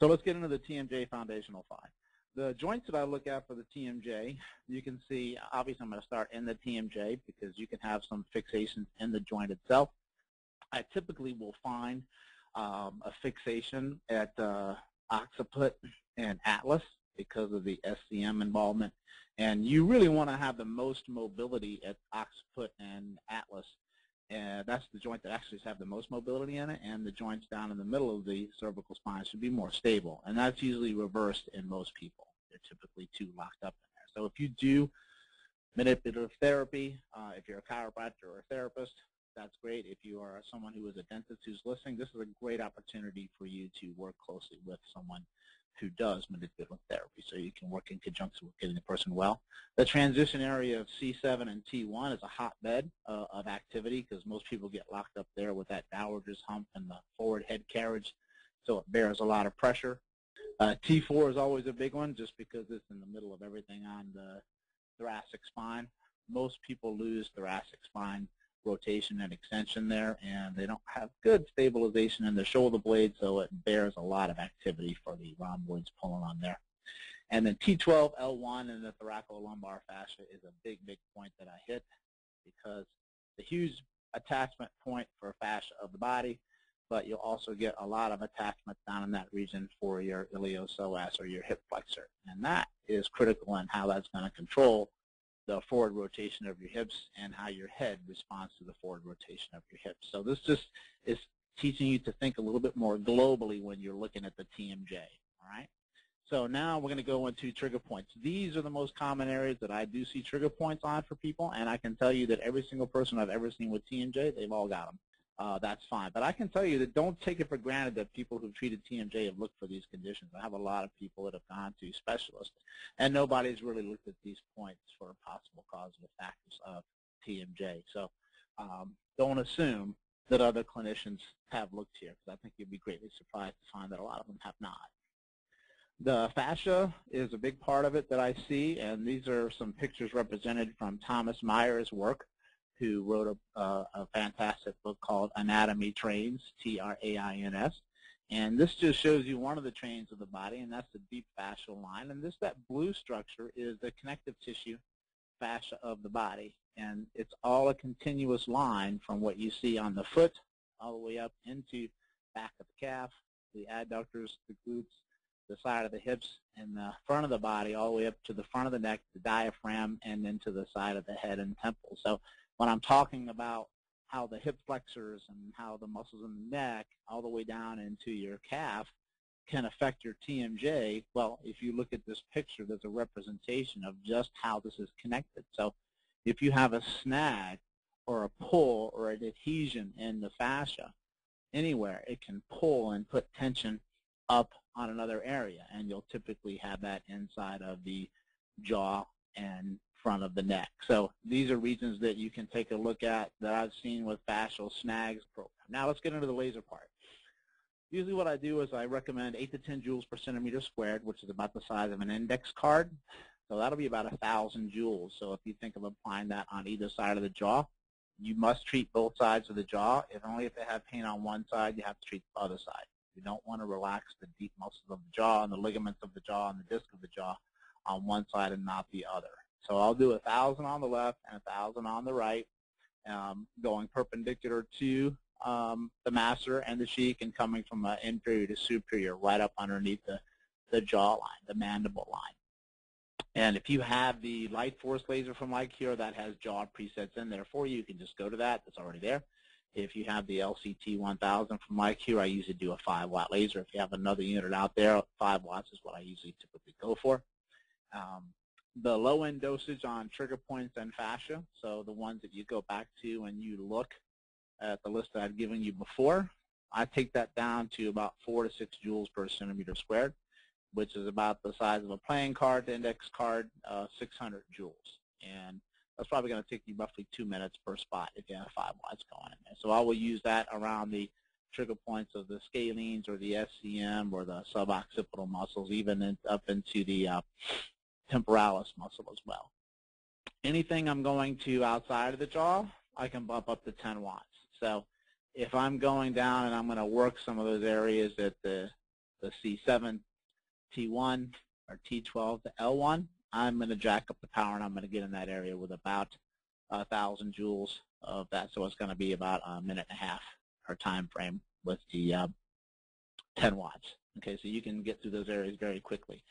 So let's get into the TMJ foundational 5. The joints that I look at for the TMJ, you can see, obviously I'm going to start in the TMJ because you can have some fixations in the joint itself. I typically will find a fixation at occiput and atlas because of the SCM involvement. And you really want to have the most mobility at occiput and atlas. And that's the joint that actually have the most mobility in it, and the joints down in the middle of the cervical spine should be more stable. And that's usually reversed in most people. They're typically too locked up in there. So if you do manipulative therapy, if you're a chiropractor or a therapist, that's great. If you are someone who is a dentist who's listening, this is a great opportunity for you to work closely with someone who does manipulative therapy, so you can work in conjunction with getting the person well. The transition area of C7 and T1 is a hotbed of activity because most people get locked up there with that dowager's hump and the forward head carriage, so it bears a lot of pressure. T4 is always a big one just because it's in the middle of everything on the thoracic spine. Most people lose thoracic spine rotation and extension there, and they don't have good stabilization in the shoulder blade, so it bears a lot of activity for the rhomboids pulling on there. And then T12, L1, and the thoracolumbar fascia is a big, big point that I hit because the huge attachment point for fascia of the body, but you'll also get a lot of attachment down in that region for your iliopsoas or your hip flexor, and that is critical in how that's going to control the forward rotation of your hips and how your head responds to the forward rotation of your hips. So this just is teaching you to think a little bit more globally when you're looking at the TMJ, all right? So now we're going to go into trigger points. These are the most common areas that I do see trigger points on for people, and I can tell you that every single person I've ever seen with TMJ, they've all got them. That's fine. But I can tell you that don't take it for granted that people who've treated TMJ have looked for these conditions. I have a lot of people that have gone to specialists, and nobody's really looked at these points for possible causative factors of TMJ. So don't assume that other clinicians have looked here, because I think you'd be greatly surprised to find that a lot of them have not. The fascia is a big part of it that I see, and these are some pictures represented from Thomas Meyer's work, who wrote a fantastic book called Anatomy Trains, T-R-A-I-N-S. And this just shows you one of the trains of the body, and that's the deep fascial line. And that blue structure is the connective tissue fascia of the body. And it's all a continuous line from what you see on the foot all the way up into back of the calf, the adductors, the glutes, the side of the hips, and the front of the body all the way up to the front of the neck, the diaphragm, and then to the side of the head and temple. So when I'm talking about how the hip flexors and how the muscles in the neck all the way down into your calf can affect your TMJ, well, if you look at this picture, there's a representation of just how this is connected. So if you have a snag or a pull or an adhesion in the fascia anywhere, it can pull and put tension up on another area, and you'll typically have that inside of the jaw and front of the neck. So these are regions that you can take a look at that I've seen with fascial snags program. Now let's get into the laser part. Usually what I do is I recommend 8 to 10 joules per centimeter squared, which is about the size of an index card. So that'll be about 1,000 joules. So if you think of applying that on either side of the jaw, you must treat both sides of the jaw. If they have pain on one side, you have to treat the other side. You don't want to relax the deep muscles of the jaw and the ligaments of the jaw and the disc of the jaw on one side and not the other. So I'll do 1,000 on the left and 1,000 on the right, going perpendicular to the masseter and the cheek and coming from inferior to superior right up underneath the jawline, the mandible line. And if you have the Light Force laser from Licure that has jaw presets in there for you, you can just go to that. That's already there. If you have the LCT 1000 from Licure, I usually do a 5-watt laser. If you have another unit out there, 5 watts is what I usually typically go for. The low-end dosage on trigger points and fascia, so the ones that you go back to and you look at the list that I've given you before, I take that down to about 4 to 6 joules per centimeter squared, which is about the size of a playing card, the index card, 600 joules. And that's probably going to take you roughly 2 minutes per spot if you have 5 watts going in there. So I will use that around the trigger points of the scalenes or the SCM or the suboccipital muscles, even up into the temporalis muscle as well. Anything I'm going to outside of the jaw, I can bump up to 10 watts. So if I'm going down and I'm going to work some of those areas at the the C7, T1, or T12 to L1, I'm going to jack up the power, and I'm going to get in that area with about 1,000 joules of that. So it's going to be about a minute and a half per time frame with the 10 watts. Okay, so you can get through those areas very quickly.